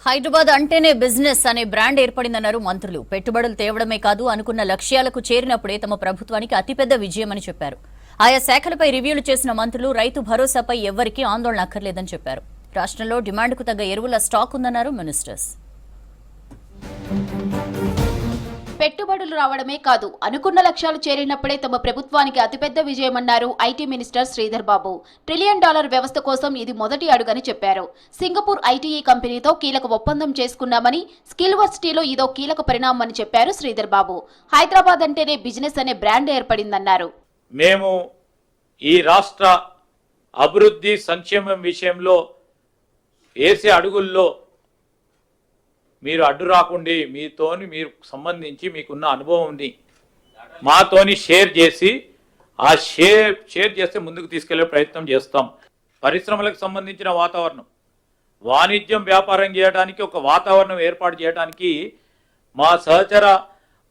హైదరాబాద్ అంటేనే బిజినెస్ అనే బ్రాండ్ ఏర్పడిందన్నారు మంత్రులు. పెట్టుబడులు తేవడమే కాదు, అనుకున్న లక్ష్యాలకు చేరినప్పుడే తమ ప్రభుత్వానికి అతిపెద్ద విజయమని చెప్పారు. ఆయా శాఖలపై రివ్యూలు చేసిన మంత్రులు రైతు భరోసాపై ఎవ్వరికీ ఆందోళన అక్కర్లేదని చెప్పారు. రాష్ట్రంలో డిమాండ్కు తగ్గ ఎరువుల స్టాక్ ఉందన్నారు మినిస్టర్స్. పెట్టుబడులు రావడమే కాదు, అనుకున్న లక్ష్యాలు చేరినప్పుడే తమ ప్రభుత్వానికి అతిపెద్ద విజయమన్నారు IT minister Sridhar Babu. $1 trillion వ్యవస్థ కోసం ఇది మొదటి అడుగని చెప్పారు. సింగపూర్ ఐటీఈ కంపెనీతో కీలక ఒప్పందం చేసుకున్నామని, స్కిల్ వర్సిటీలో ఇదో కీలక పరిణామమని చెప్పారు శ్రీధర్ బాబు. హైదరాబాద్ అంటేనే బిజినెస్ అనే బ్రాండ్ ఏర్పడిందన్నారు. మేము ఈ రాష్ట్ర అభివృద్ధి సంక్షేమం విషయంలో వేసే అడుగుల్లో మీరు అడ్డు రాకుండా మీతోని మీరు సంబంధించి మీకున్న అనుభవంని మాతోని షేర్ చేసి ఆ షేర్ చేస్తే ముందుకు తీసుకెళ్లే ప్రయత్నం చేస్తాం. పరిశ్రమలకు సంబంధించిన వాతావరణం, వాణిజ్యం వ్యాపారం చేయడానికి ఒక వాతావరణం ఏర్పాటు చేయడానికి మా సహచర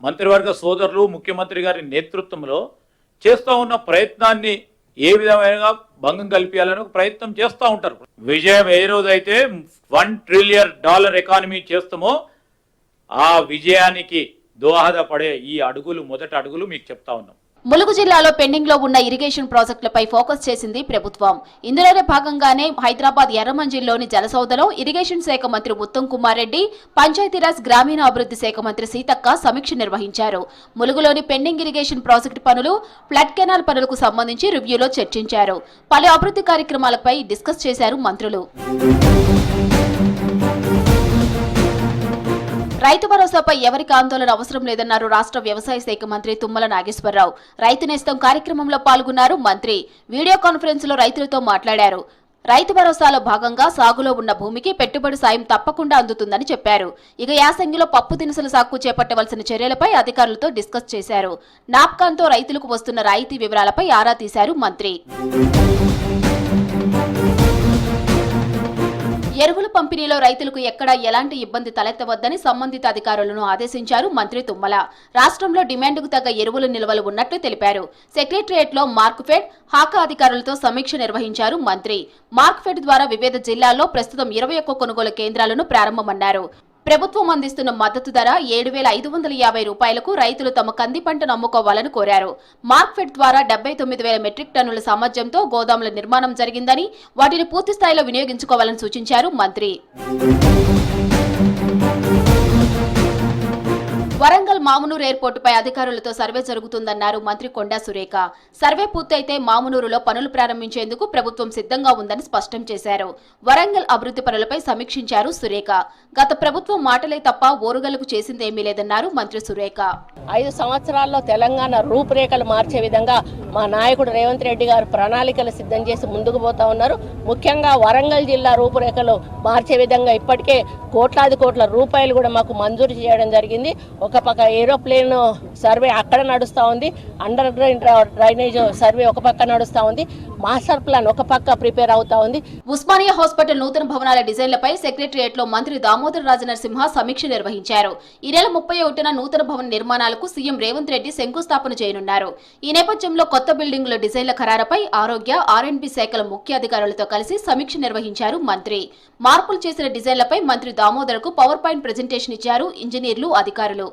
మంత్రివర్గ సోదరులు ముఖ్యమంత్రి గారి నేతృత్వంలో చేస్తూ ఉన్న ప్రయత్నాన్ని ఏ విధమైన భంగం కల్పించాలని ఒక ప్రయత్నం చేస్తూ ఉంటారు. విజయం ఏ రోజైతే $1 ట్రిలియన్ ఎకానమీ చేస్తామో ఆ విజయానికి దోహదపడే ఈ అడుగులు మొదటి అడుగులు మీకు చెప్తా ఉన్నాం. ములుగు జిల్లాలో పెండింగ్ లో ఉన్న ఇరిగేషన్ ప్రాజెక్టులపై ఫోకస్ చేసింది ప్రభుత్వం. ఇందులోనే భాగంగానే హైదరాబాద్ ఎర్రమంజిల్లోని జలసౌధలో ఇరిగేషన్ శాఖ మంత్రి ఉత్తమ్ కుమార్ రెడ్డి, పంచాయతీరాజ్ గ్రామీణాభివృద్ధి శాఖ మంత్రి సీతక్క సమీక్ష నిర్వహించారు. ములుగులోని పెండింగ్ ఇరిగేషన్ ప్రాజెక్టు పనులు, ఫ్లడ్ కెనాల్ పనులకు సంబంధించి రివ్యూలో చర్చించారు. పలు అభివృద్ధి కార్యక్రమాలపై డిస్కస్ చేశారు మంత్రులు. రైతు భరోసాపై ఎవరికి ఆందోళన అవసరం లేదన్నారు రాష్ట్ర వ్యవసాయ శాఖ మంత్రి తుమ్మల నాగేశ్వరరావు. రైతు నేస్తం కార్యక్రమంలో పాల్గొన్నారు మంత్రి. వీడియో కాన్ఫరెన్స్ లో రైతులతో మాట్లాడారు. రైతు భరోసాలో భాగంగా సాగులో ఉన్న భూమికి పెట్టుబడి సాయం తప్పకుండా అందుతుందని చెప్పారు. ఇక యాసంగిలో పప్పు దినుసుల సాగు చేపట్టవలసిన చర్యలపై అధికారులతో డిస్కస్ చేశారు. నాప్కాన్తో రైతులకు వస్తున్న రాయితీ వివరాలపై ఆరా తీశారు మంత్రి. ఎరువుల పంపిణీలో రైతులకు ఎక్కడా ఎలాంటి ఇబ్బంది తలెత్తవద్దని సంబంధిత అధికారులను ఆదేశించారు మంత్రి తుమ్మల. రాష్ట్రంలో డిమాండ్కు తగ్గ ఎరువుల నిల్వలు ఉన్నట్లు తెలిపారు. సెక్రటరియట్లో మార్క్ఫెడ్, హాకా అధికారులతో సమీక్ష నిర్వహించారు మంత్రి. మార్క్ఫెడ్ ద్వారా వివిధ జిల్లాల్లో ప్రస్తుతం 21 కొనుగోలు కేంద్రాలను ప్రారంభమన్నారు. ప్రభుత్వం అందిస్తున్న మద్దతు ధర $7,550 రైతులు తమ కంది పంటను అమ్ముకోవాలని కోరారు. మార్క్ఫెడ్ ద్వారా 79,000 మెట్రిక్ టన్నుల సామర్థ్యంతో గోదాముల నిర్మాణం జరిగిందని, వాటిని పూర్తి స్థాయిలో వినియోగించుకోవాలని సూచించారు మంత్రి. వరంగల్ మామునూరు ఎయిర్పోర్టుపై అధికారులతో సర్వే జరుగుతుందన్నారు మంత్రి కొండా సురేఖ. సర్వే పూర్తయితే మామునూరులో పనులు ప్రారంభించేందుకు ప్రభుత్వం సిద్ధంగా ఉందని స్పష్టం చేశారు. వరంగల్ అభివృద్ధి పనులపై సమీక్షించారు సురేఖ. గత ప్రభుత్వం మాటలే తప్ప ఓరుగల్లుకు చేసిందేమీ లేదన్నారు మంత్రి సురేఖ. 5 సంవత్సరాల్లో తెలంగాణ రూపురేఖలు మార్చే విధంగా మా నాయకుడు రేవంత్ రెడ్డి గారు ప్రణాళికలు సిద్ధం చేసి ముందుకు పోతా ఉన్నారు. ముఖ్యంగా వరంగల్ జిల్లా రూపురేఖలు మార్చే విధంగా ఇప్పటికే కోట్లాది కోట్ల రూపాయలు కూడా మాకు మంజూరు చేయడం జరిగింది. ఒక పక్క ఏరోప్లేన్ సర్వే అక్కడ నడుస్తూ ఉంది, అండర్ గ్రౌండ్ డ్రైనేజ్ సర్వే ఒక పక్క నడుస్తూ ఉంది, మాస్టర్ ప్లాన్ ఒక పక్క ప్రిపేర్ అవుతా ఉంది. ఉస్మానియా హాస్పిటల్ నూతన భవనాల డిజైన్లపై సెక్రటరియట్ లో మంత్రి దామోదర్ రాజనరసింహ సమీక్ష నిర్వహించారు. ఈ నెల 31న నూతన భవన నిర్మాణాలకు సీఎం రేవంత్ రెడ్డి శంకుస్థాపన చేయనున్నారు. ఈ నేపథ్యంలో కొత్త బిల్డింగుల డిజైన్ల ఖరారుపై ఆరోగ్య, R&B శాఖల ముఖ్య అధికారులతో కలిసి సమీక్ష నిర్వహించారు మంత్రి. మార్పులు చేసిన డిజైన్లపై మంత్రి దామోదర్ కు పవర్ పాయింట్ ప్రెజెంటేషన్ ఇచ్చారు ఇంజనీర్లు, అధికారులు.